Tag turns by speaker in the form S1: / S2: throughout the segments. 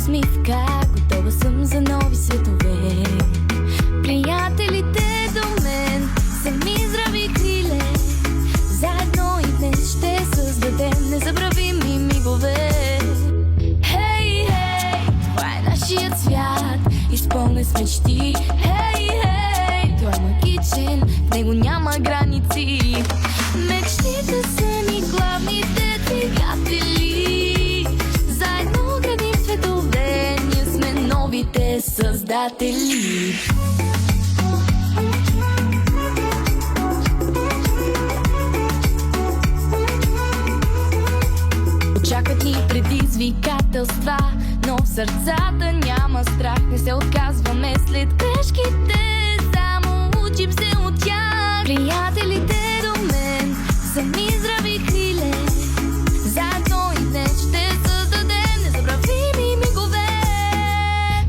S1: усмивка, готова съм за нови светове. Приятелите до мен са ми здрави криле. Заедно и днес ще създадем незабравими мигове. Хей, хей, това е нашият свят, изпълнен с мечти. Хей, хей, той е магичен, в него няма граници. Мечтите са ни главните двигатели. Заедно градим светове, ние сме новите създатели. Очакват ни предизвикателства, но в сърцата няма страх. Не се отказваме след грешките, само учим се от тях. Приятелите до мен са ми здрави криле. Заедно и днес ще създадем незабравими мигове.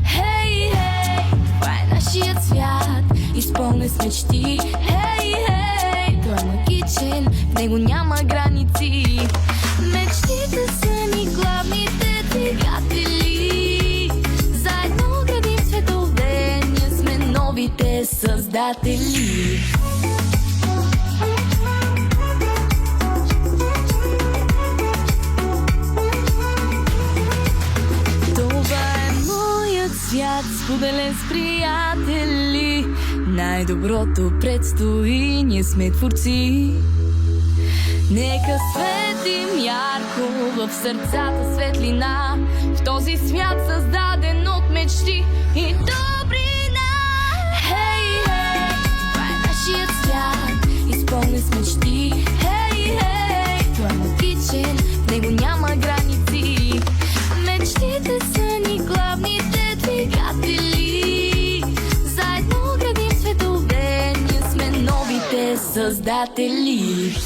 S1: Хей, хей, това е нашият свят, изпълнен с мечти. Хей, хей, той е магичен, в него няма граници. Мечтите са ни главните двигатели. Заедно градим светове, ние сме новите създатели. Това е моят свят, споделен с приятели. Най-доброто предстои, ние сме творци. Нека светим ярко в сърцата светлина, в този свят създаден от мечти и добрина. Хей, хей, това е нашият свят, изпълнен с мечти. Хей, хей, той е магичен, в него няма граници. Мечтите са ни главните двигатели. Заедно градим светове, ние сме новите създатели.